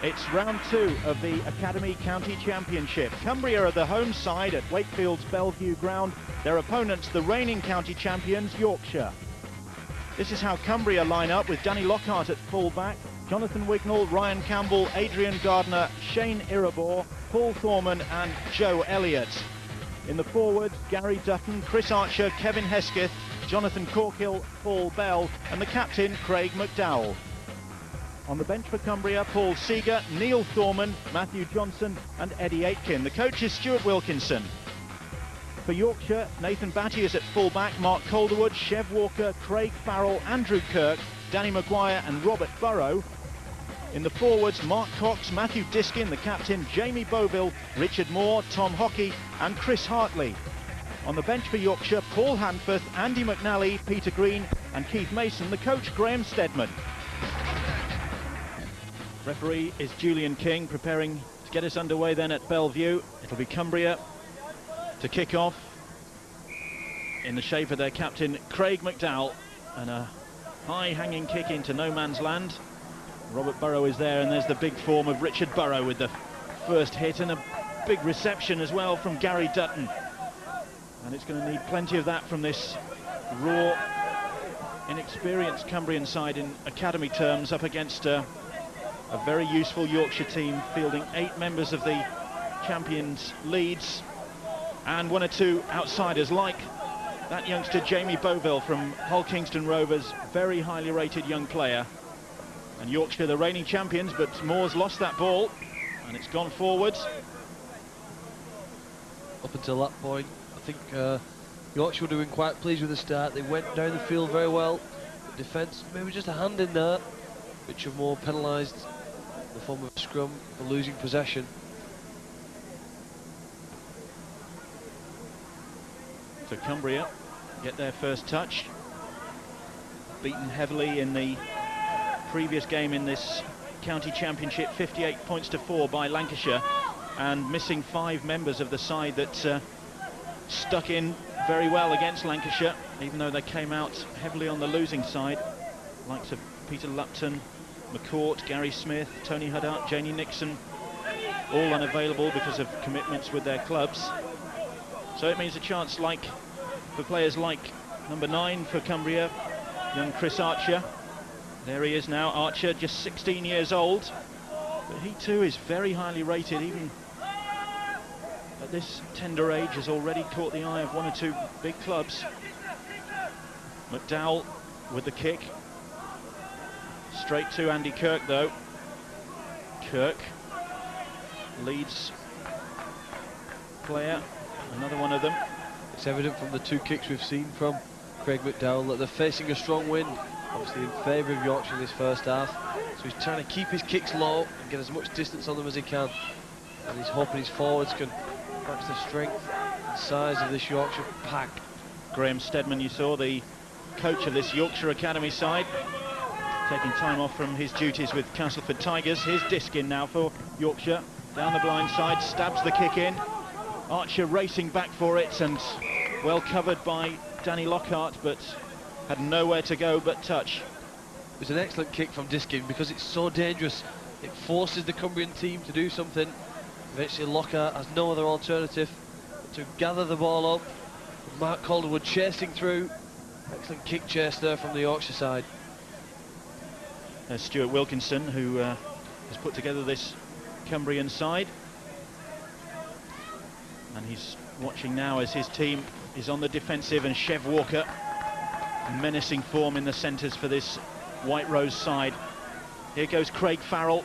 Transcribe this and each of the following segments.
It's round 2 of the Academy County Championship. Cumbria are the home side at Wakefield's Bellevue ground. Their opponents, the reigning county champions, Yorkshire. This is how Cumbria line up, with Danny Lockhart at full-back, Jonathan Wignall, Ryan Campbell, Adrian Gardner, Shane Irabor, Paul Thorman and Joe Elliott. In the forwards, Gary Dutton, Chris Archer, Kevin Hesketh, Jonathan Corkill, Paul Bell and the captain, Craig McDowell. On the bench for Cumbria, Paul Seeger, Neil Thorman, Matthew Johnson and Eddie Aitken. The coach is Stuart Wilkinson. For Yorkshire, Nathan Batty is at full-back, Mark Calderwood, Chev Walker, Craig Farrell, Andrew Kirk, Danny Maguire and Robert Burrow. In the forwards, Mark Cox, Matthew Diskin, the captain, Jamie Boville, Richard Moore, Tom Hockey and Chris Hartley. On the bench for Yorkshire, Paul Hanforth, Andy McNally, Peter Green and Keith Mason. The coach, Graham Steadman. Referee is Julian King, preparing to get us underway then at Bellevue. It'll be Cumbria to kick off in the shape of their captain, Craig McDowell, and a high-hanging kick into no man's land. Robert Burrow is there, and there's the big form of Richard Burrow with the first hit, and a big reception as well from Gary Dutton. And it's going to need plenty of that from this raw, inexperienced Cumbrian side in academy terms, up against a very useful Yorkshire team fielding 8 members of the champions LEEDS and 1 or 2 outsiders, like that youngster Jamie Boville from Hull Kingston Rovers, very highly rated young player. And Yorkshire the reigning champions, but Moore's lost that ball and it's gone forwards. Up until that point, I think Yorkshire were doing quite pleased with the start. They went down the field very well. The defence, maybe just a hand in there. Richard Moore penalised in the form of a scrum for losing possession. So Cumbria get their first touch. Beaten heavily in the previous game in this county championship, 58 points to 4 by Lancashire, and missing 5 members of the side that stuck in very well against Lancashire, even though they came out heavily on the losing side. Likes of Peter Lupton, McCourt, Gary Smith, Tony Huddart, Janie Nixon, all unavailable because of commitments with their clubs. So it means a chance for players like number 9 for Cumbria, young Chris Archer. There he is now, Archer, just 16 years old, but he too is very highly rated. Even at this tender age has already caught the eye of 1 or 2 big clubs. McDowell with the kick. Straight to Andy Kirk though. Kirk, LEEDS player, another one of them. It's evident from the 2 kicks we've seen from Craig McDowell that they're facing a strong wind, obviously in favour of Yorkshire in this first half. So he's trying to keep his kicks low and get as much distance on them as he can. And he's hoping his forwards can match the strength and size of this Yorkshire pack. Graham Steadman, you saw, the coach of this Yorkshire Academy side, taking time off from his duties with Castleford Tigers. Here's Diskin now for Yorkshire, down the blind side, stabs the kick in. Archer racing back for it and well covered by Danny Lockhart, but had nowhere to go but touch. It was an excellent kick from Diskin because it's so dangerous. It forces the Cumbrian team to do something. Eventually Lockhart has no other alternative but to gather the ball up. Mark Calderwood chasing through. Excellent kick chase there from the Yorkshire side. There's Stuart Wilkinson, who has put together this Cumbrian side. And he's watching now as his team is on the defensive, and Chev Walker, menacing form in the centres for this White Rose side. Here goes Craig Farrell,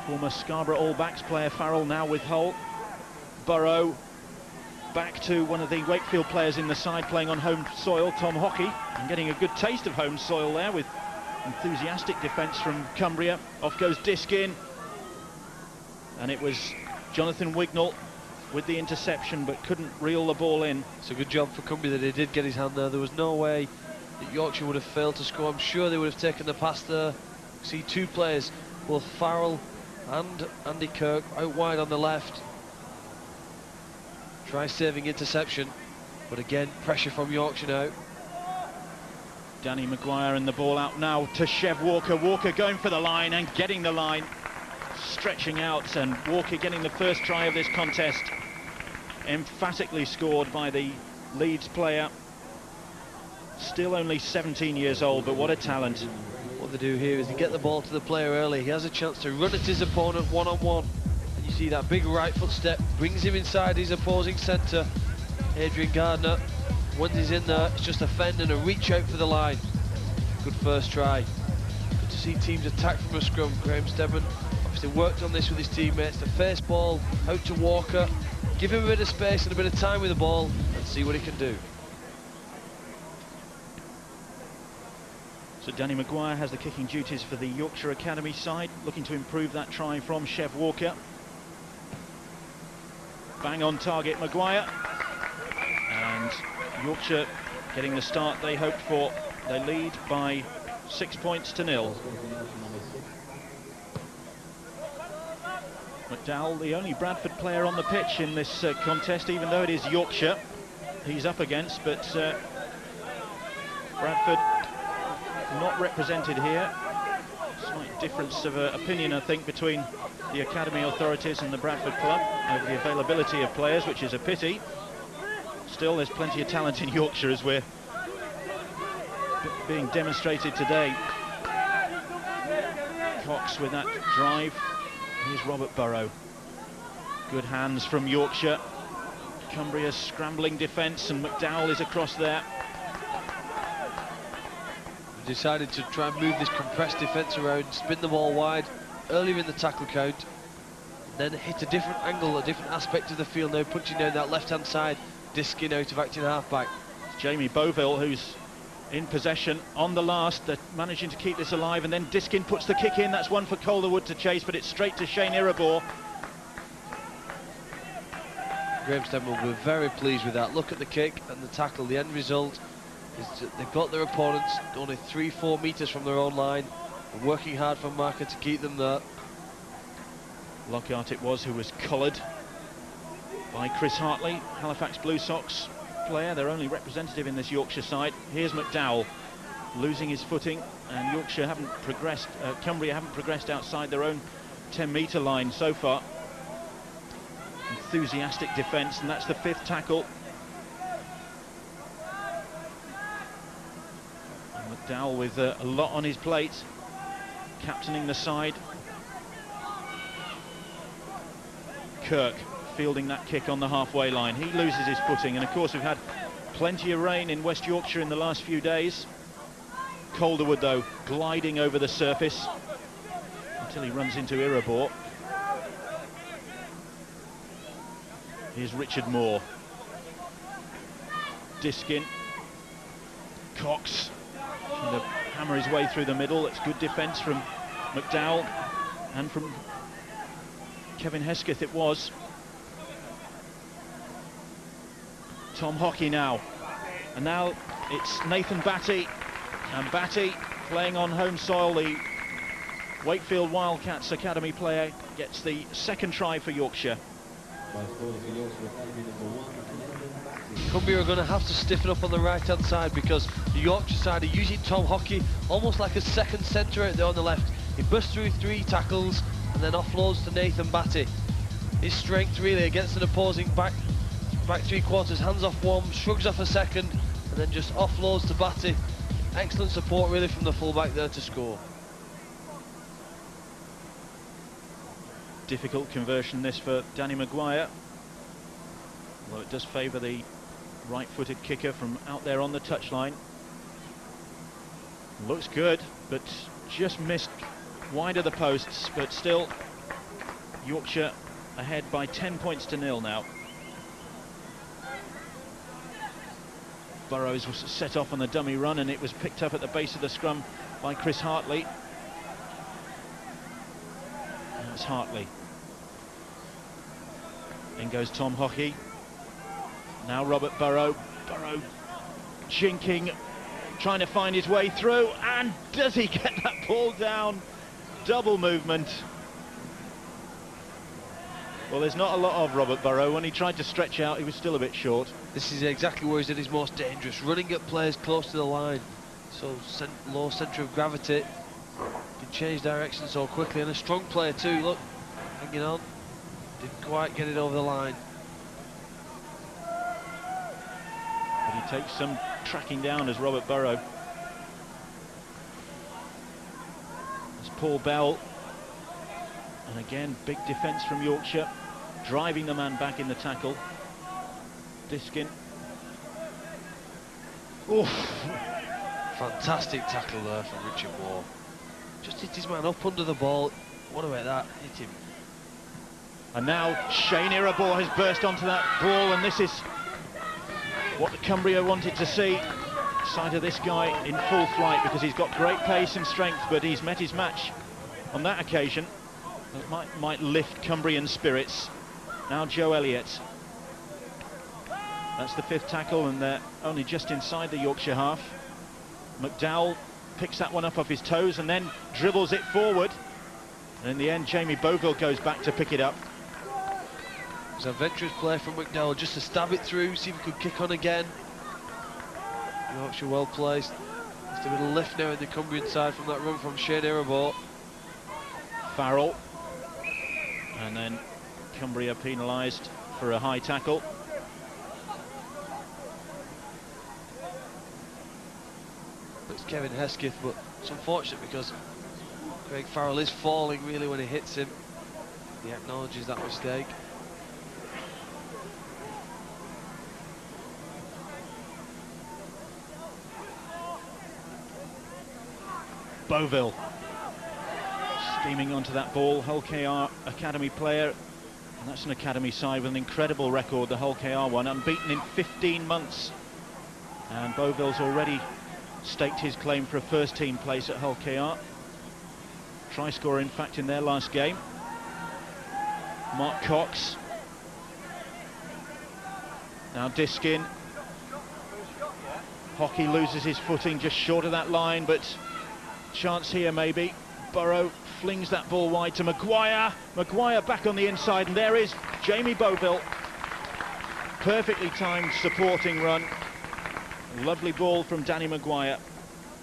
former Scarborough All Blacks player Farrell, now with Hull. Burrow, back to one of the Wakefield players in the side playing on home soil, Tom Hockey, and getting a good taste of home soil there with enthusiastic defence from Cumbria. Off goes Diskin, and it was Jonathan Wignall with the interception but couldn't reel the ball in. It's a good job for Cumbria that he did get his hand there. There was no way that Yorkshire would have failed to score. I'm sure they would have taken the pass there. See 2 players, both Farrell and Andy Kirk, out wide on the left. Try saving interception, but again pressure from Yorkshire now. Danny Maguire and the ball out now to Chev Walker. Walker going for the line and getting the line. stretching out, and Walker getting the first try of this contest. Emphatically scored by the Leeds player. Still only 17 years old, but what a talent. What they do here is they get the ball to the player early. He has a chance to run at his opponent one-on-one. And you see that big right foot step, brings him inside his opposing centre. Adrian Gardner, once he's in there, it's just a fend and a reach out for the line. Good first try. Good to see teams attack from a scrum. Graham Stebbin obviously worked on this with his teammates. The first ball out to Walker, give him a bit of space and a bit of time with the ball and see what he can do. So Danny Maguire has the kicking duties for the Yorkshire Academy side, looking to improve that try from Chev Walker. Bang on target, Maguire. And Yorkshire getting the start they hoped for. They lead by 6 points to 0. McDowell, the only Bradford player on the pitch in this contest, even though it is Yorkshire he's up against, but Bradford not represented here. Slight difference of opinion, I think, between the academy authorities and the Bradford club over the availability of players, which is a pity. Still, there's plenty of talent in Yorkshire, as we're being demonstrated today. Cox with that drive. Here's Robert Burrow. Good hands from Yorkshire. Cumbria's scrambling defence, and McDowell is across there. Decided to try and move this compressed defence around, spin the ball wide earlier in the tackle count, then hit a different angle, a different aspect of the field now, punching down that left-hand side, disking out of acting half-back. Jamie Boville, who's in possession on the last, they're managing to keep this alive, and then Diskin puts the kick in. That's one for Calderwood to chase, but it's straight to Shane Irabor. Graham Stebbin will be very pleased with that. Look at the kick and the tackle. The end result is that they've got their opponents only 3-4 metres from their own line. They're working hard for Marker to keep them there. Lockhart it was who was collared by Chris Hartley, Halifax Blue Sox player, their only representative in this Yorkshire side. Here's McDowell losing his footing, and Yorkshire haven't progressed, Cumbria haven't progressed outside their own 10-metre line so far. Enthusiastic defence, and that's the 5th tackle. And McDowell with a lot on his plate, captaining the side. Kirk fielding that kick on the halfway line. He loses his footing, and of course we've had plenty of rain in West Yorkshire in the last few days. Calderwood though gliding over the surface until he runs into Irabor. Here's Richard Moore. Diskin. Cox trying to hammer his way through the middle. It's good defence from McDowell and from Kevin Hesketh it was. Tom Hockey now. And now it's Nathan Batty. And Batty playing on home soil. The Wakefield Wildcats Academy player gets the 2nd try for Yorkshire. Cumbria are going to have to stiffen up on the right-hand side, because the Yorkshire side are using Tom Hockey almost like a second centre out there on the left. He bursts through 3 tackles and then offloads to Nathan Batty. His strength really against an opposing back 3 quarters, hands off one, shrugs off a second, and then just offloads to Batty. Excellent support really from the fullback there to score. Difficult conversion this for Danny Maguire, although it does favour the right-footed kicker from out there on the touchline. Looks good, but just missed wide of the posts, but still Yorkshire ahead by 10 points to 0 now. Burrows was set off on the dummy run, and it was picked up at the base of the scrum by Chris Hartley. That's Hartley. In goes Tom Hockey. Now Robert Burrow. Burrow jinking, trying to find his way through, and does he get that ball down? Double movement. Well, there's not a lot of Robert Burrow. When he tried to stretch out, he was still a bit short. This is exactly where he's at his most dangerous, running at players close to the line. So low centre of gravity. Can change direction so quickly, and a strong player too. Look, hanging on, didn't quite get it over the line. But he takes some tracking down as Robert Burrow. As Paul Bell, and again big defence from Yorkshire, driving the man back in the tackle. Diskin. Oof. Fantastic tackle there from Richard Moore. Just hit his man up under the ball. What about that? Hit him. And now Shane Irabor has burst onto that ball, and this is what the Cumbria wanted to see. Sight of this guy in full flight, because he's got great pace and strength, but he's met his match on that occasion. It might lift Cumbrian spirits. Now Joe Elliott. That's the 5th tackle, and they're only just inside the Yorkshire half. McDowell picks that one up off his toes and then dribbles it forward. And in the end, Jamie Boville goes back to pick it up. It was a venturous play from McDowell just to stab it through, see if he could kick on again. Yorkshire well placed. Just a little lift now in the Cumbrian side from that run from Shane Irabor. Farrell. And then Cumbria penalised for a high tackle. It's Kevin Hesketh, but it's unfortunate because Craig Farrell is falling really when he hits him. He acknowledges that mistake. Boville steaming onto that ball. Hull KR Academy player, and that's an Academy side with an incredible record, the Hull KR one, unbeaten in 15 months. And Boville's already staked his claim for a first team place at Hull KR. Try scorer, in fact, in their last game. Mark Cox. Now Diskin. Hockey loses his footing just short of that line, but chance here maybe. Burrow flings that ball wide to Maguire. Maguire back on the inside, and there is Jamie Boville. Perfectly timed supporting run. Lovely ball from Danny Maguire,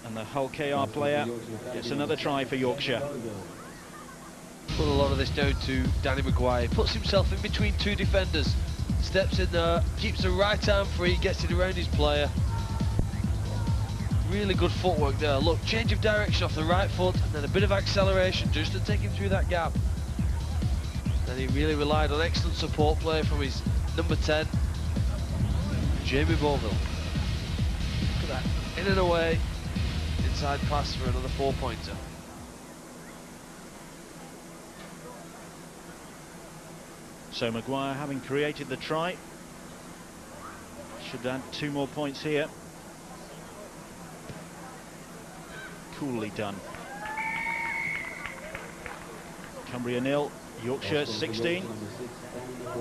and the Hull KR player gets another try for Yorkshire. Put a lot of this down to Danny Maguire. Puts himself in between 2 defenders, steps in there, keeps the right arm free, gets it around his player. Really good footwork there. Look, change of direction off the right foot, and then a bit of acceleration just to take him through that gap. Then he really relied on excellent support play from his number 10, Jamie Boville. Look at that, in and away, inside pass for another 4-pointer. So Maguire, having created the try, should add 2 more points here. Coolly done. Cumbria 0, Yorkshire 16.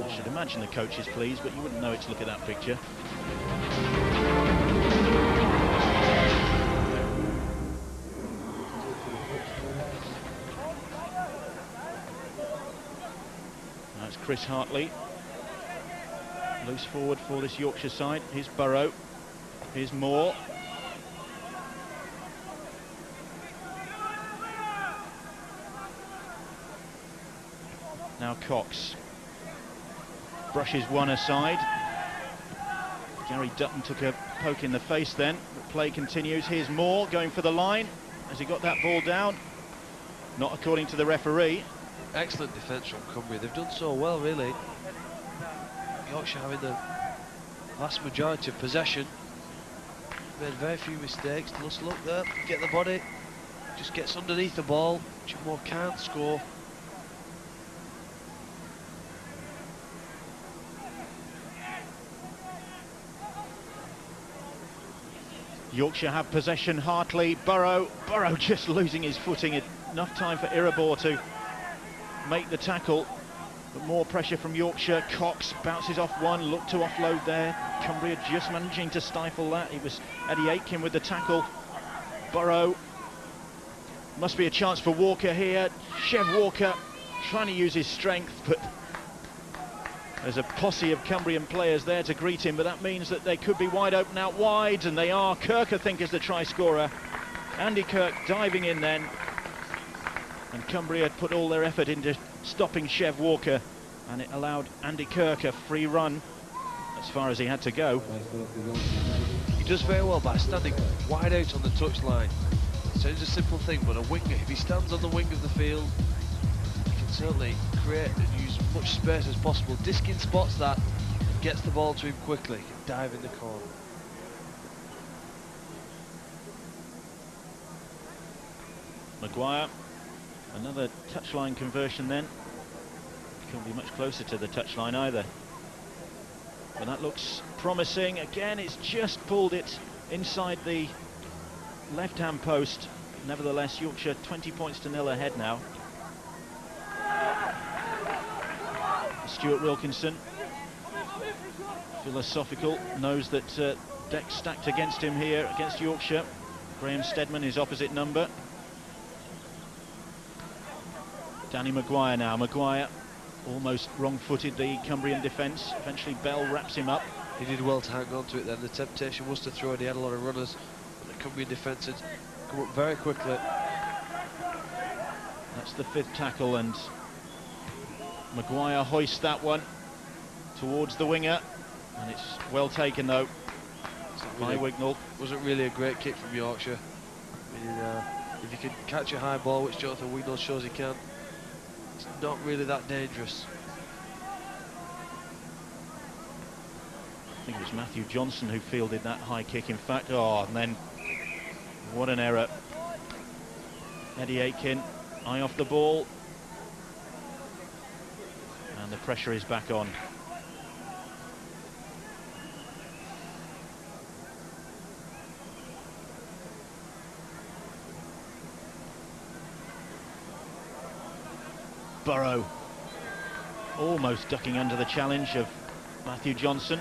I should imagine the coach is pleased, but you wouldn't know it to look at that picture. That's Chris Hartley. Loose forward for this Yorkshire side. Here's Burrow. Here's Moore. Now Cox brushes one aside. Gary Dutton took a poke in the face then. The play continues. Here's Moore going for the line. Has he got that ball down? Not according to the referee. Excellent defence from Cumbria. They've done so well, really. Yorkshire having the vast majority of possession. Made very few mistakes. Just look there, get the body, just gets underneath the ball. Richard Moore can't score. Yorkshire have possession. Hartley, Burrow just losing his footing. Enough time for Irabor to make the tackle, but more pressure from Yorkshire. Cox bounces off one, looked to offload there. Cumbria just managing to stifle that. It was Eddie Aitken with the tackle. Burrow, must be a chance for Walker here. Chev Walker trying to use his strength, but there's a posse of Cumbrian players there to greet him, but that means that they could be wide open out wide, and they are. Kirk, I think, is the try scorer. Andy Kirk diving in then. And Cumbria had put all their effort into stopping Chev Walker, and it allowed Andy Kirk a free run as far as he had to go. He does very well by standing wide out on the touchline. Sounds a simple thing, but a winger, if he stands on the wing of the field, he can certainly create and use as much space as possible. Diskin spots that, gets the ball to him quickly, can dive in the corner. Maguire, another touchline conversion then. Can't be much closer to the touchline either. But that looks promising. Again, it's just pulled it inside the left-hand post. Nevertheless, Yorkshire 20 points to 0 ahead now. Stuart Wilkinson, philosophical, knows that deck's stacked against him here against Yorkshire. Graham Steadman, his opposite number. Danny Maguire now. Maguire almost wrong-footed the Cumbrian defence. Eventually Bell wraps him up. He did well to hang on to it then. The temptation was to throw it. He had a lot of runners, but the Cumbrian defence had come up very quickly. That's the 5th tackle, and Maguire hoists that one towards the winger, and it's well taken though by Wignall. Wasn't really a great kick from Yorkshire. I mean, if you can catch a high ball, which Jonathan Wignall shows he can, it's not really that dangerous. I think it was Matthew Johnson who fielded that high kick, in fact. Oh, and then what an error. Eddie Aitken, eye off the ball. And the pressure is back on. Burrow almost ducking under the challenge of Matthew Johnson.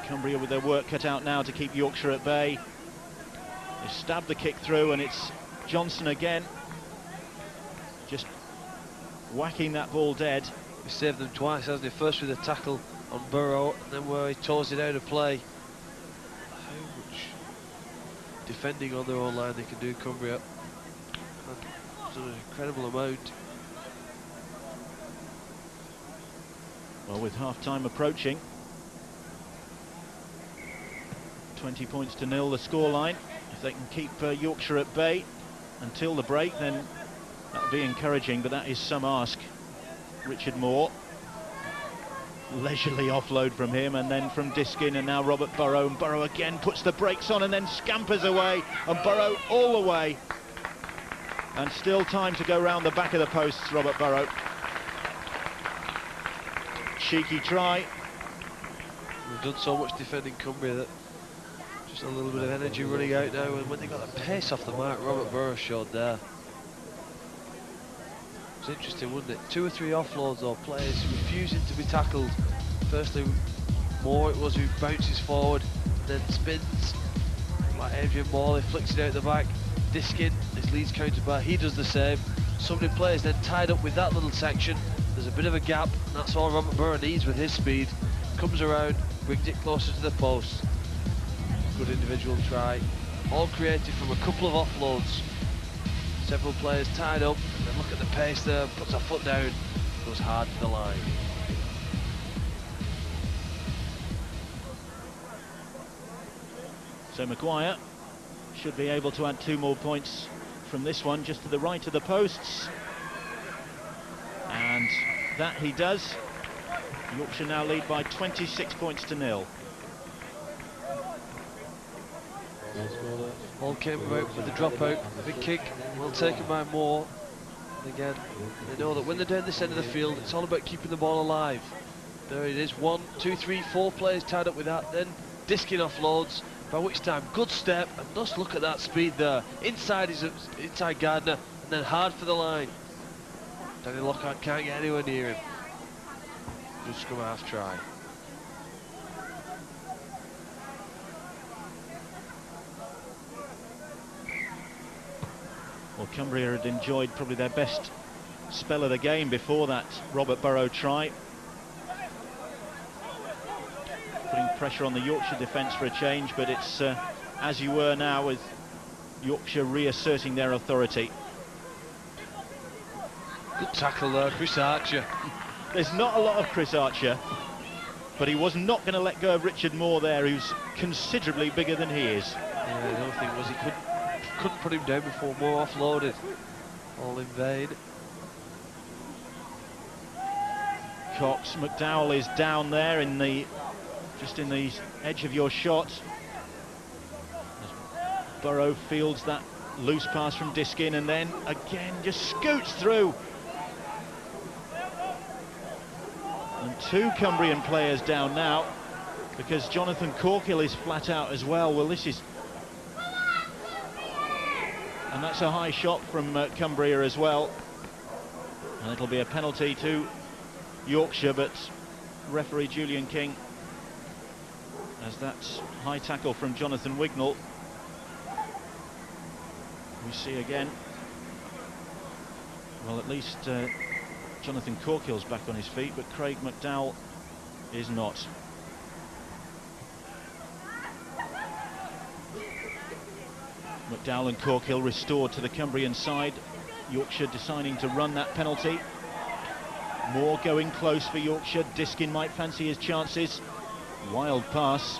Cumbria with their work cut out now to keep Yorkshire at bay. They stabbed the kick through, and it's Johnson again, just whacking that ball dead. He saved them twice, hasn't he? First with a tackle on Burrow, and then where he toes it out of play. How much defending on their own line they can do, Cumbria. It's an incredible amount. Well, with half-time approaching, 20 points to 0 the scoreline. If they can keep Yorkshire at bay until the break, then that'll be encouraging, but that is some ask. Richard Moore, leisurely offload from him, and then from Diskin, and now Robert Burrow, and Burrow again puts the brakes on and then scampers away, and Burrow all the way, and still time to go round the back of the posts. Robert Burrow, cheeky try. We've done so much defending Cumbria that just a little bit of energy running out now, and when they got the pace off the mark, Robert Burrow showed there. It was interesting, wasn't it? 2 or 3 offloads or players refusing to be tackled. Firstly, Moore it was who bounces forward, then spins like Adrian Morley, flicks it out the back. Diskin, his Leeds counterpart, he does the same. So many players then tied up with that little section. There's a bit of a gap, and that's all Robert Burrow needs with his speed. Comes around, brings it closer to the post. Good individual try. All created from a couple of offloads. Several players tied up, and then look at the pace there, puts a foot down, goes hard to the line. So Maguire should be able to add 2 more points from this one, just to the right of the posts. And that he does. Yorkshire now lead by 26 points to 0. Ball came about with the dropout, big kick, well taken by Moore. And again, they know that when they're down this end of the field, it's all about keeping the ball alive. There it is, 1, 2, 3, 4 players tied up with that, then Diskin offloads, by which time, good step, and just look at that speed there. Inside Gardner, and then hard for the line. Danny Lockhart can't get anywhere near him. Good scrum half try. Well, Cumbria had enjoyed probably their best spell of the game before that Robert Burrow try. Putting pressure on the Yorkshire defence for a change, but it's as you were now, with Yorkshire reasserting their authority. Good tackle there, Chris Archer. There's not a lot of Chris Archer, but he was not going to let go of Richard Moore there, who's considerably bigger than he is. Yeah, the other thing was he couldn't put him down before Moore offloaded. All in vain. Cox, McDowell is down there in the just in the edge of your shot. As Burrow fields that loose pass from Diskin and then again just scoots through. And two Cumbrian players down now because Jonathan Corkill is flat out as well. Well, this is... And that's a high shot from Cumbria as well. And it'll be a penalty to Yorkshire, but referee Julian King, as that high tackle from Jonathan Wignall. We see again, well, at least Jonathan Corkill's back on his feet, but Craig McDowell is not. McDowell and Corkill restored to the Cumbrian side. Yorkshire deciding to run that penalty. Moore going close for Yorkshire. Diskin might fancy his chances. Wild pass.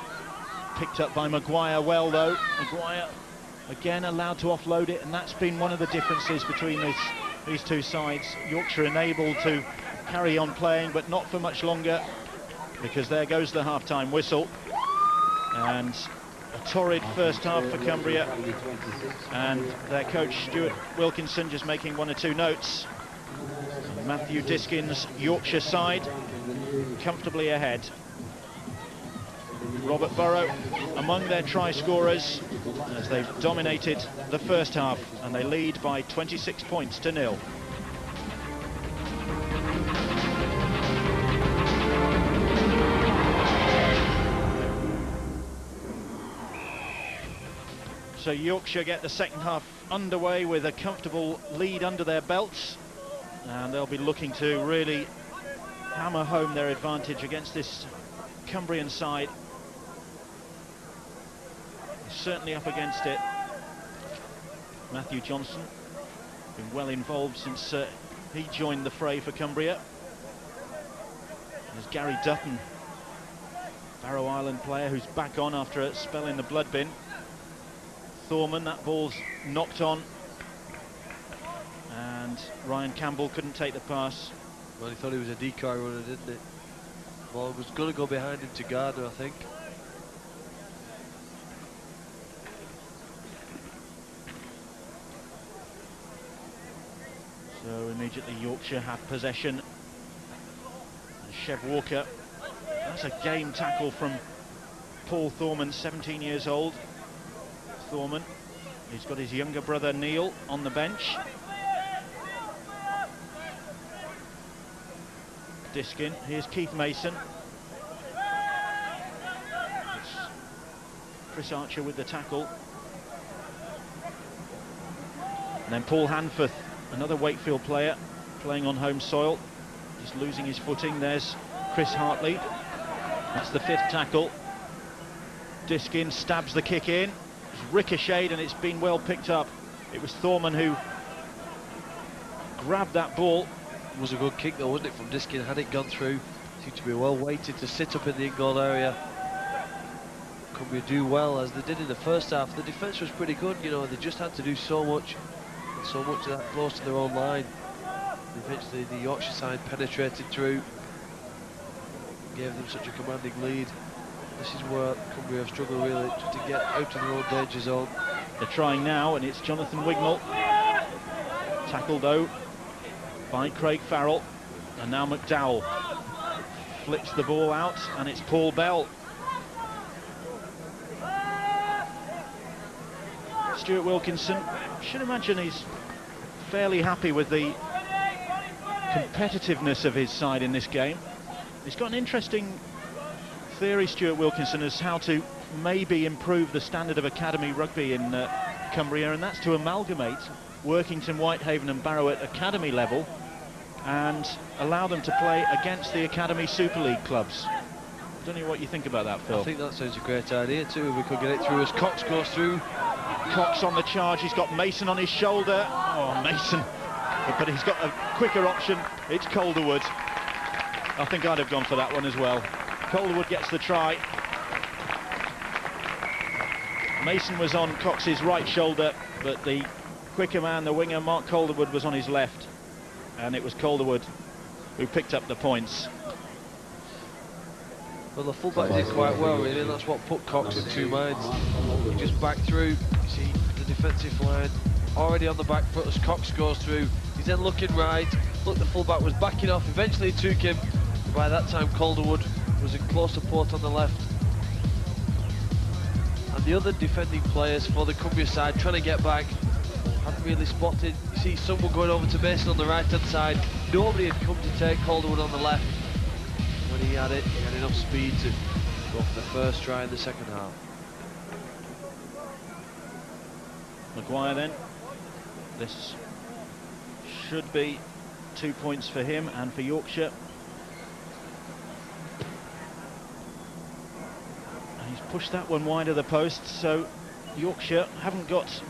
Picked up by Maguire well, though. Maguire again allowed to offload it, and that's been one of the differences between these two sides. Yorkshire enabled to carry on playing, but not for much longer, because there goes the half-time whistle. And a torrid first half for Cumbria, and their coach Stuart Wilkinson just making one or two notes. Matthew Diskin's Yorkshire side comfortably ahead. Robert Burrow among their try scorers as they've dominated the first half, and they lead by 26 points to 0. So Yorkshire get the second half underway with a comfortable lead under their belts, and they'll be looking to really hammer home their advantage against this Cumbrian side. They're certainly up against it. Matthew Johnson, been well involved since he joined the fray for Cumbria. There's Gary Dutton, Barrow Island player, who's back on after a spell in the blood bin. Thorman, that ball's knocked on, and Ryan Campbell couldn't take the pass. Well, he thought he was a decoy runner, didn't it? Ball was going to go behind him to Gardner, I think. So immediately Yorkshire have possession. And Chev Walker, that's a game tackle from Paul Thorman, 17 years old. Thorman, he's got his younger brother Neil on the bench. Diskin, here's Keith Mason. It's Chris Archer with the tackle. And then Paul Hanforth, another Wakefield player, playing on home soil, just losing his footing. There's Chris Hartley. That's the 5th tackle. Diskin stabs the kick in. It's ricocheted and it's been well picked up. It was Thorman who grabbed that ball. It was a good kick though, wasn't it, from Diskin? Had it gone through, seemed to be well weighted to sit up in the in-goal area. Cumbria do well as they did in the first half. The defence was pretty good, you know, they just had to do so much of that close to their own line. Eventually the Yorkshire side penetrated through, gave them such a commanding lead. This is where Cumbria have struggled really, just to get out of their own danger zone. They're trying now, and it's Jonathan Wignall. Tackled though by Craig Farrell, and now McDowell flips the ball out, and it's Paul Bell. Stuart Wilkinson, should imagine he's fairly happy with the competitiveness of his side in this game. He's got an interesting theory, Stuart Wilkinson, as how to maybe improve the standard of academy rugby in Cumbria, and that's to amalgamate Workington, Whitehaven and Barrow at academy level and allow them to play against the academy Super League clubs. I don't know what you think about that, Phil. I think that sounds a great idea too, if we could get it through as Cox goes through. Cox on the charge, he's got Mason on his shoulder. Oh, Mason but he's got a quicker option. It's Calderwood. I think I'd have gone for that one as well. Calderwood gets the try. Mason was on Cox's right shoulder, but the quicker man, the winger, Mark Calderwood, was on his left. And it was Calderwood who picked up the points. Well, the fullback did quite well, really, and that's what put Cox in two minds. He just backed through. You see the defensive line already on the back foot as Cox goes through. He's then looking right. Look, the fullback was backing off. Eventually he took him. By that time, Calderwood was in close support on the left. And the other defending players for the Cumbria side trying to get back hadn't really spotted. You see someone going over to Mason on the right-hand side. Nobody had come to take Calderwood on the left. When he had it, he had enough speed to go for the first try in the second half. Maguire then. This should be 2 points for him and for Yorkshire. And he's pushed that one wide of the post, so Yorkshire haven't got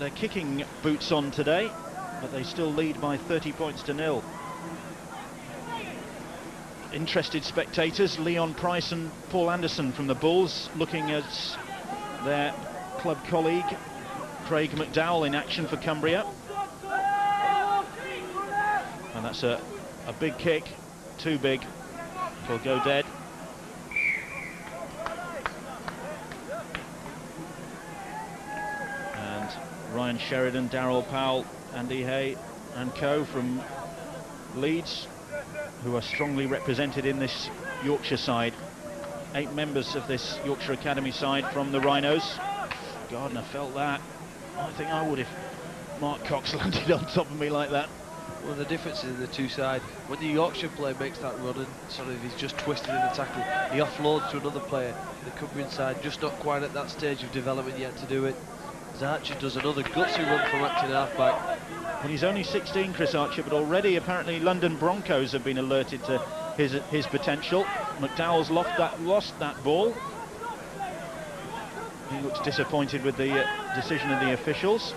their kicking boots on today, but they still lead by 30 points to 0. Interested spectators, Leon Price and Paul Anderson from the Bulls, looking at their club colleague Craig McDowell in action for Cumbria. And that's a big kick, too big, will go dead. And Ryan Sheridan, Darryl Powell, Andy Hay and co from Leeds, who are strongly represented in this Yorkshire side. 8 members of this Yorkshire Academy side from the Rhinos. Gardner felt that. I think I would if Mark Cox landed on top of me like that. One of the differences in the two sides, when the Yorkshire player makes that run and sort of he's just twisted in the tackle, he offloads to another player. The Cumbrian side just not quite at that stage of development yet to do it. As Archer does another gutsy run from acting halfback. And he's only 16, Chris Archer, but already apparently London Broncos have been alerted to his potential. McDowell's lost that ball. He looks disappointed with the decision of the officials.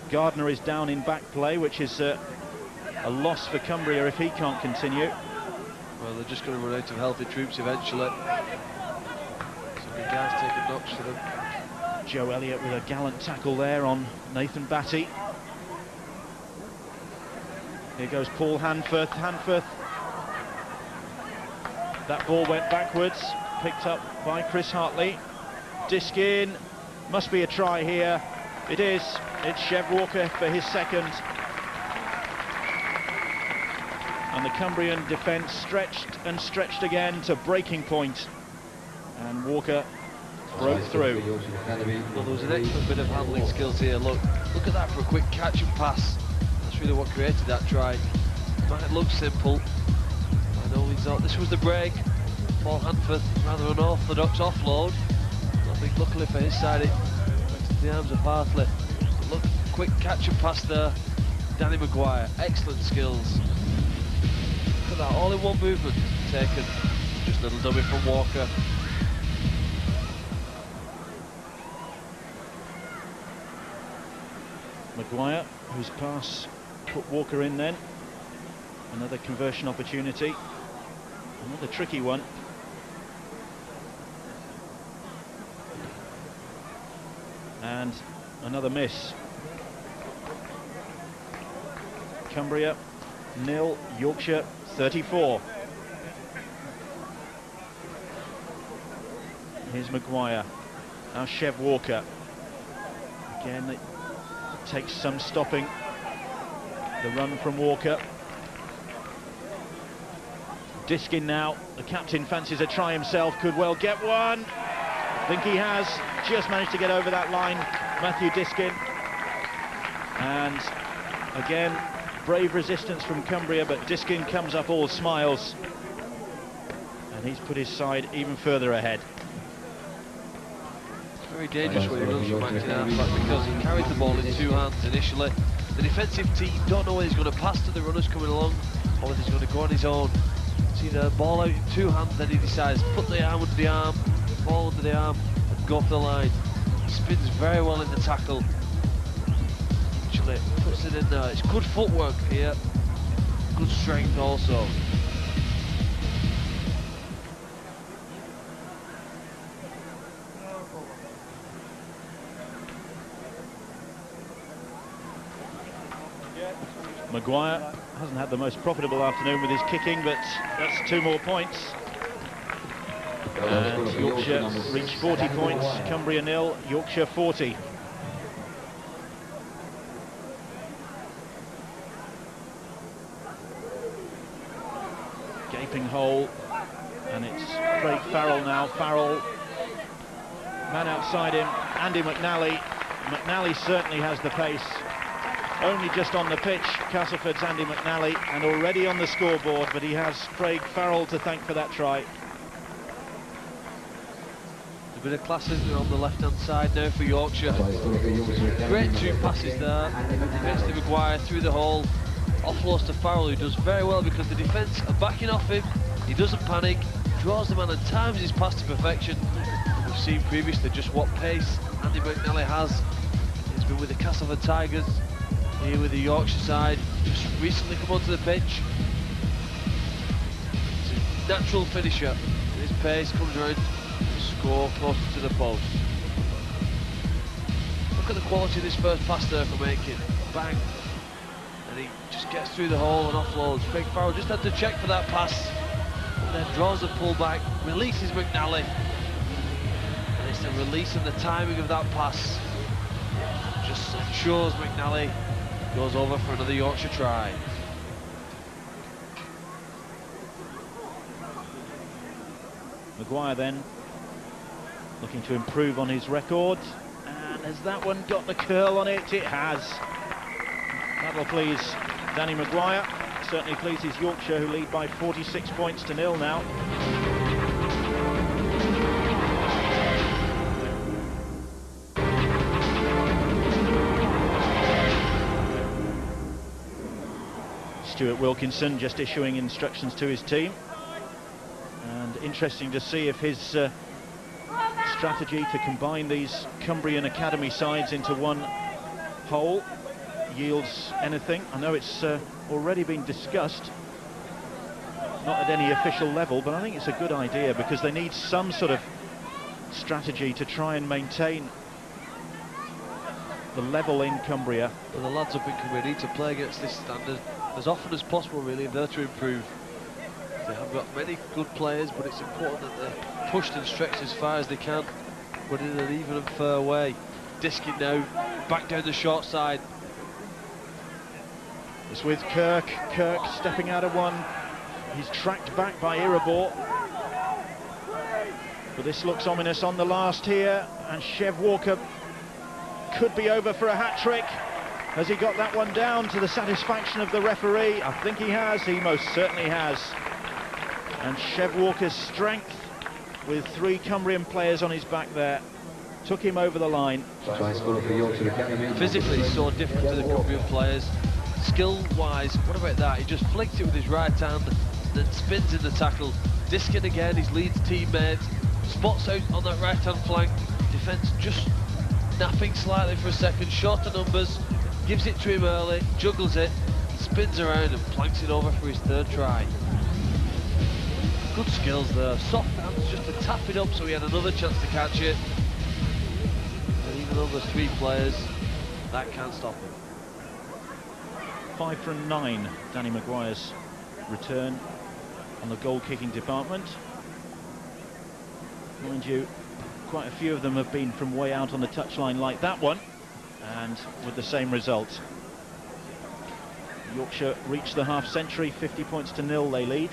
Gardner is down in back play, which is a loss for Cumbria if he can't continue. Well, they're just going to run out of healthy troops eventually. So the guys taking knocks for them. Joe Elliott with a gallant tackle there on Nathan Batty. Here goes Paul Hanforth. That ball went backwards, picked up by Chris Hartley. Disc in, must be a try here. It is. It's Chev Walker for his second. And the Cumbrian defence stretched and stretched again to breaking point. And Walker broke through. Well, there was an excellent bit of handling skills here. Look at that for a quick catch and pass. That's really what created that try. It might look simple. I know he's not. This was the break. Paul Hanforth, rather unorthodox offload. I think luckily for his side it went to the arms of Hartley. But look, quick catch and pass there. Danny Maguire, excellent skills. Look at that, all in one movement taken. Just a little dummy from Walker. Maguire, whose pass put Walker in then. Another conversion opportunity. Another tricky one. And another miss. Cumbria 0, Yorkshire 34. Here's Maguire. Now Chev Walker. Again, it takes some stopping. The run from Walker. Diskin now. The captain fancies a try himself. Could well get one. I think he has. Just managed to get over that line, Matthew Diskin. And again, brave resistance from Cumbria, but Diskin comes up all smiles. And he's put his side even further ahead. Very dangerous when he runs from acting halfback because he carries the ball in two hands initially. The defensive team don't know whether he's going to pass to the runners coming along or whether he's going to go on his own. See the ball out in two hands, then he decides put the arm under the arm, ball under the arm, and go for the line. He spins very well in the tackle, which actually puts it in there. It's good footwork here, good strength also. Maguire hasn't had the most profitable afternoon with his kicking, but that's 2 more points. And Yorkshire reached 40 points, Cumbria 0, Yorkshire 40. Gaping hole, and it's Craig Farrell now. Farrell, man outside him, Andy McNally. McNally certainly has the pace. Only just on the pitch, Castleford's Andy McNally, and already on the scoreboard, but he has Craig Farrell to thank for that try. A bit of class on the left-hand side now for Yorkshire. Great 2 passes there. Gets to Maguire through the hole, offloads to Farrell, who does very well because the defence are backing off him. He doesn't panic, draws the man and times his pass to perfection. We've seen previously just what pace Andy McNally has. He's been with the Castleford Tigers, here with the Yorkshire side, just recently come onto the pitch. It's a natural finisher. His pace comes around to score closer to the post. Look at the quality of this first pass there for making. Bang! And he just gets through the hole and offloads. Craig Farrell just had to check for that pass, and then draws the pull back, releases McNally. And it's the release and the timing of that pass just ensures McNally goes over for another Yorkshire try. Maguire then looking to improve on his record, and has that one got the curl on it? It has. That'll please Danny Maguire, certainly pleases Yorkshire, who lead by 46 points to 0 now. Stuart Wilkinson just issuing instructions to his team, and interesting to see if his strategy to combine these Cumbrian Academy sides into one whole yields anything. I know it's already been discussed, not at any official level, but I think it's a good idea because they need some sort of strategy to try and maintain the level in Cumbria. Well, the lads up in Cumbria need to play against this standard as often as possible, really, if they're to improve. They have got many good players, but it's important that they're pushed and stretched as far as they can, but in an even and fair way. Disking now, back down the short side. It's with Kirk. Kirk stepping out of one. He's tracked back by Irabor. But this looks ominous on the last here, and Chev Walker could be over for a hat-trick. Has he got that one down to the satisfaction of the referee? I think he has. He most certainly has. And Chev Walker's strength, with 3 Cumbrian players on his back there, took him over the line. Physically, he's so different to the Cumbrian players. Skill-wise, what about that? He just flicks it with his right hand, then spins in the tackle. Diskin again, his Leeds teammate, spots out on that right-hand flank. Defence just napping slightly for a second, shorter numbers, gives it to him early, juggles it, spins around and planks it over for his 3rd try. Good skills there, soft hands just to tap it up so he had another chance to catch it. And even though there's 3 players, that can't stop him. 5 from 9, Danny Maguire's return on the goal-kicking department. Mind you, quite a few of them have been from way out on the touchline like that one, and with the same result. Yorkshire reach the half-century, 50 points to 0 they lead.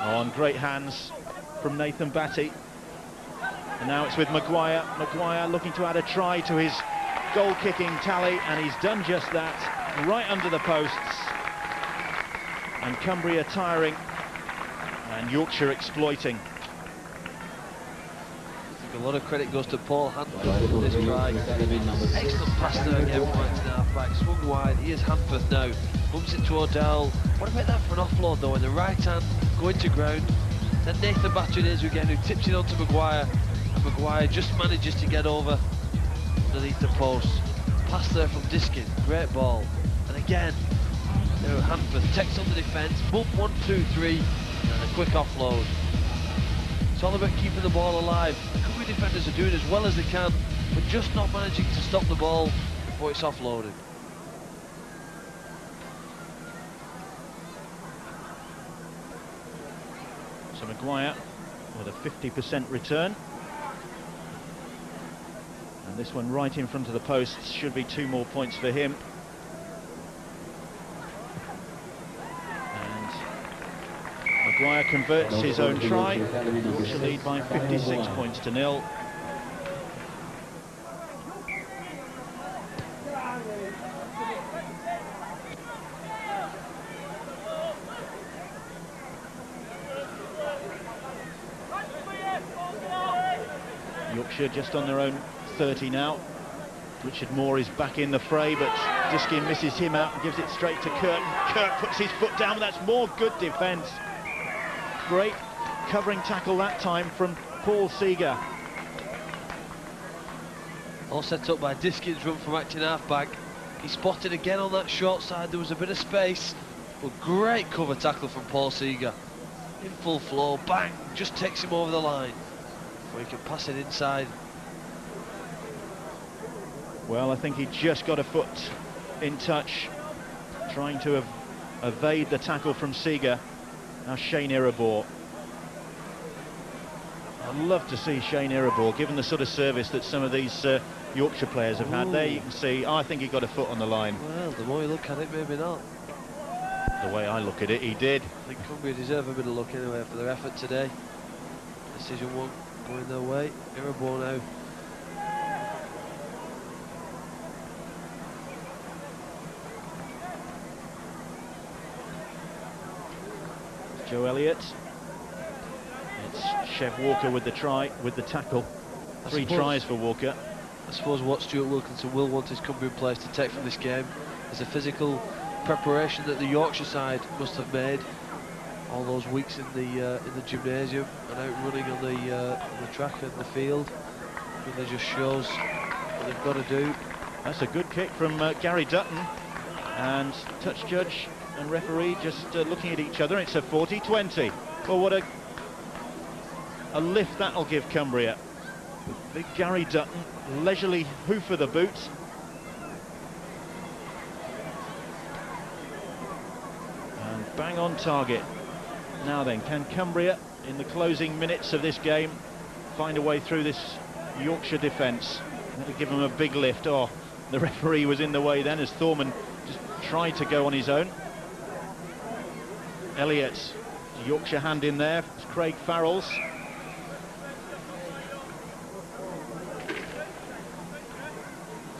On great hands from Nathan Batty. And now it's with Maguire. Maguire looking to add a try to his goal-kicking tally, and he's done just that, right under the posts. And Cumbria tiring, and Yorkshire exploiting. I think a lot of credit goes to Paul Hanford for this try. Excellent pass there again from the half-back, swung wide. Here's Hanford now, bumps it to Odell. What about that for an offload though, in the right hand, going to ground, Then Nathan Batchin again, who tips it onto Maguire, and Maguire just manages to get over underneath the post. Pass there from Diskin, great ball. And again, Hanford takes on the defence, bump 1, 2, 3, and a quick offload. It's all about keeping the ball alive. The Cumbria defenders are doing as well as they can, but just not managing to stop the ball before it's offloaded. So Maguire with a 50% return. And this one right in front of the posts should be 2 more points for him. And Maguire converts his own try. Yorkshire lead by 56 points to 0. Yorkshire just on their own 30 now. Richard Moore is back in the fray, but Diskin misses him out and gives it straight to Kirk. Kirk puts his foot down, but that's more good defence. Great covering tackle that time from Paul Seeger. All set up by Diskin's run from acting half-back. He spotted again on that short side, there was a bit of space, but great cover tackle from Paul Seeger. In full flow, bang, just takes him over the line. Where he can pass it inside. Well, I think he just got a foot in touch, trying to evade the tackle from Seeger. Now Shane Irabor. I'd love to see Shane Irabor, given the sort of service that some of these Yorkshire players have had. There you can see, I think he got a foot on the line. Well, the more you look at it, maybe not. The way I look at it, he did. I think Cumbria deserve a bit of luck anyway for their effort today. Decision 1 going their way. Irabor now. Joe Elliott. It's Chev Walker with the try, with the tackle. 3 tries for Walker. I suppose what Stuart Wilkinson will want his Cumbrian players to take from this game is the physical preparation that the Yorkshire side must have made all those weeks in the gymnasium and out running on the track and the field. I think that just shows what they've got to do. That's a good kick from Gary Dutton, and touch judge and referee just looking at each other. It's a 40-20. Well, what a lift that'll give Cumbria. Big Gary Dutton, leisurely hoof of the boot. And bang on target. Now then, can Cumbria, in the closing minutes of this game, find a way through this Yorkshire defence? That'll give them a big lift. Oh, the referee was in the way then as Thorman just tried to go on his own. Elliott, Yorkshire hand in there. It's Craig Farrell's.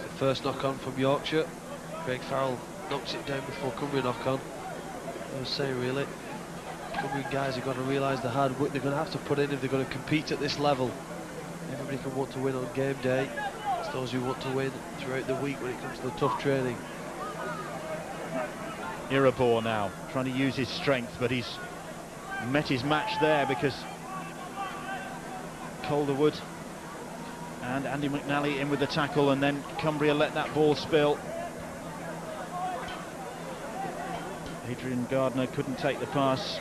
The first knock-on from Yorkshire. Craig Farrell knocks it down before Cumbria knock-on. I was saying, really, Cumbrian guys have got to realise the hard work they're going to have to put in if they're going to compete at this level. Everybody can want to win on game day. It's those who want to win throughout the week when it comes to the tough training. Irabor now trying to use his strength, but he's met his match there because Calderwood and Andy McNally in with the tackle, and then Cumbria let that ball spill. Adrian Gardner couldn't take the pass.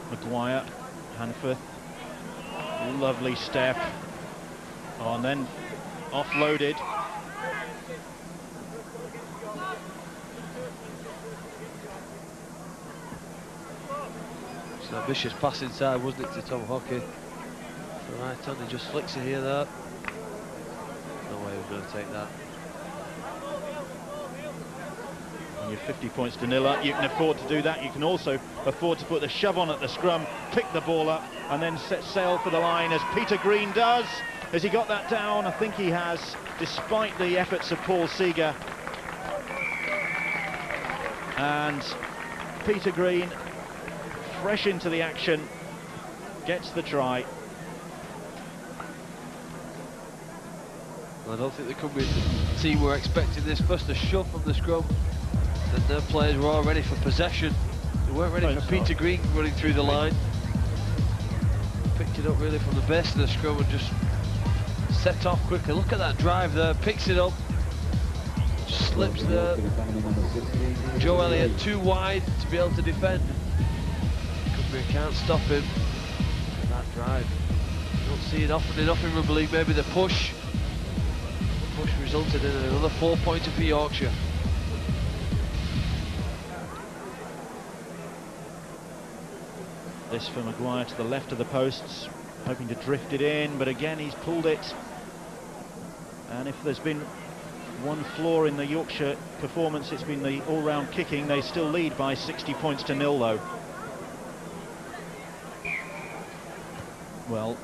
Maguire, Hanforth, lovely step. Oh, and then offloaded. It's an ambitious pass inside, wasn't it, to Tom Hockey? The right hand, he just flicks it here, that. No way he was going to take that. When you're 50 points to 0 up, you can afford to do that. You can also afford to put the shove on at the scrum, pick the ball up, and then set sail for the line, as Peter Green does. Has he got that down? I think he has, despite the efforts of Paul Seeger. And Peter Green, fresh into the action, gets the try. I don't think the Cumbrian team were expecting this. First a shove from the scrum, And their players were all ready for possession. They weren't ready for Peter Green running through the line. Picked it up really from the base of the scrum and just set off quickly. Look at that drive there, picks it up, slips there. Joe Elliott too wide to be able to defend. Cumbria can't stop him. That drive. You don't see it often enough in rugby league. Maybe the push. The push resulted in another 4-pointer for Yorkshire. This for Maguire to the left of the posts, hoping to drift it in, but again he's pulled it. And if there's been one flaw in the Yorkshire performance, it's been the all-round kicking. They still lead by 60 points to 0 though. Well,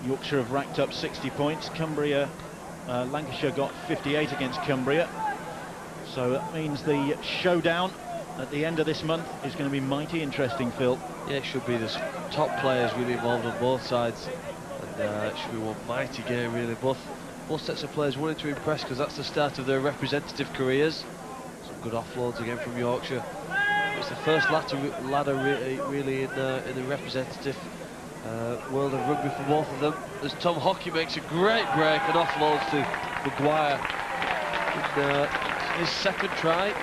Yorkshire have racked up 60 points. Lancashire got 58 against Cumbria. So that means the showdown at the end of this month is going to be mighty interesting, Phil. Yeah, it should be. There's top players really involved on both sides, and it should be one mighty game really. Both sets of players wanting to impress, because that's the start of their representative careers. Some good offloads again from Yorkshire. It's the first ladder really in the representative world of rugby for both of them. As Tom Hockey makes a great break and offloads to Maguire in his second try.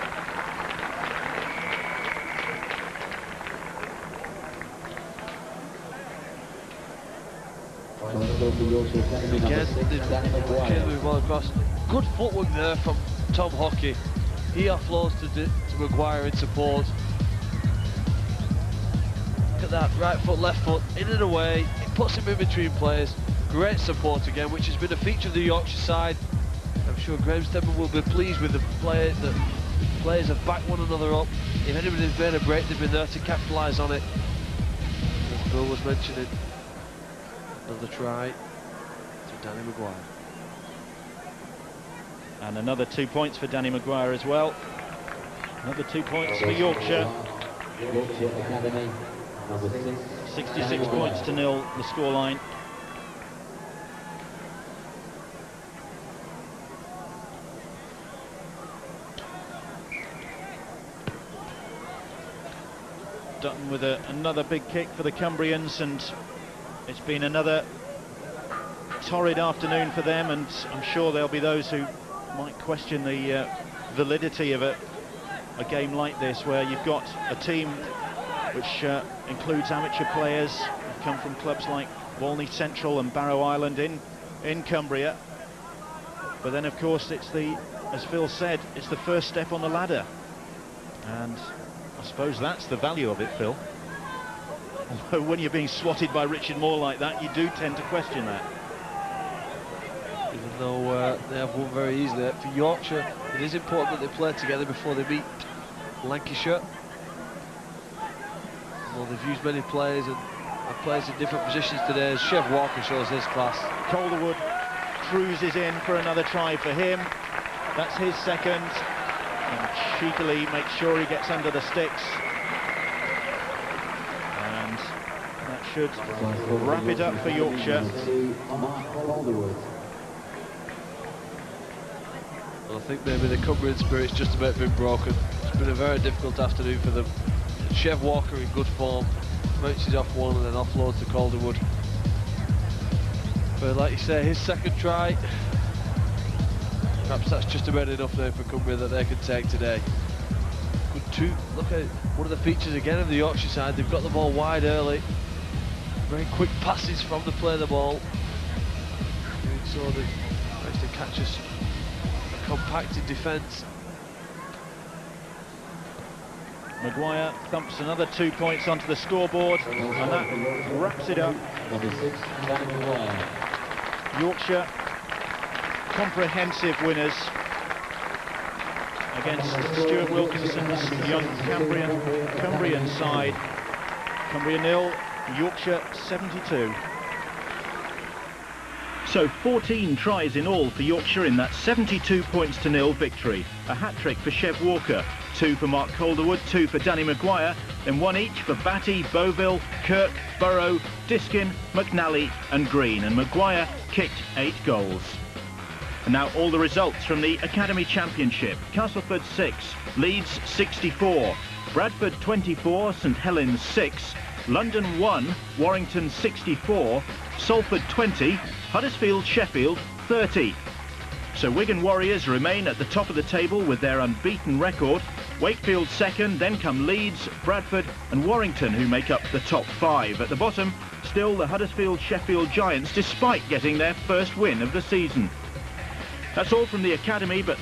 Again, well across. Good footwork there from Tom Hockey. He offloads to Maguire in support. Look at that, right foot, left foot, in and away. It puts him in between players. Great support again, which has been a feature of the Yorkshire side. I'm sure Graham Stedman will be pleased with the players have backed one another up. If anybody's made a break, they've been there to capitalise on it. As Bill was mentioning. Another try to Danny Maguire. And another 2 points for Danny Maguire as well. Another 2 points for Yorkshire. 66 points to 0, the scoreline. Dutton with another big kick for the Cumbrians, and it's been another torrid afternoon for them, and I'm sure there'll be those who might question the validity of a game like this, where you've got a team which includes amateur players who come from clubs like Walney Central and Barrow Island in Cumbria. But then, of course, it's as Phil said, it's the first step on the ladder. And I suppose that's the value of it, Phil. Although when you're being swatted by Richard Moore like that, you do tend to question that. Even though they have won very easily. For Yorkshire, it is important that they play together before they meet Lancashire. Well, they've used many players and players in different positions today, as Chev Walker shows his class. Calderwood cruises in for another try for him. That's his second. And cheekily makes sure he gets under the sticks. And that should wrap it up for Yorkshire. Well, I think maybe the Cumbrian spirit's just about been broken. It's been a very difficult afternoon for them. Chev Walker in good form, bounces off one and then offloads to Calderwood. But like you say, his second try, perhaps that's just about enough there for Cumbria that they can take today. Good two. Look at one of the features again of the Yorkshire side. They've got the ball wide early. Very quick passes from the play of the ball. Doing so they managed to catch us a compacted defence. Maguire thumps another 2 points onto the scoreboard, and that wraps it up. Yorkshire comprehensive winners against Stuart Wilkinson's young Cumbrian side. Cumbria 0, Yorkshire 72. So 14 tries in all for Yorkshire in that 72 points to 0 victory. A hat-trick for Chev Walker, 2 for Mark Calderwood, 2 for Danny Maguire, then 1 each for Batty, Boville, Kirk, Burrow, Diskin, McNally and Green, and Maguire kicked 8 goals. And now all the results from the Academy Championship. Castleford 6, Leeds 64, Bradford 24, St Helens 6, London 1, Warrington 64, Salford 20, Huddersfield Sheffield 30. So Wigan Warriors remain at the top of the table with their unbeaten record. Wakefield second, then come Leeds, Bradford and Warrington, who make up the top 5. At the bottom, still the Huddersfield Sheffield Giants, despite getting their first win of the season. That's all from the Academy, but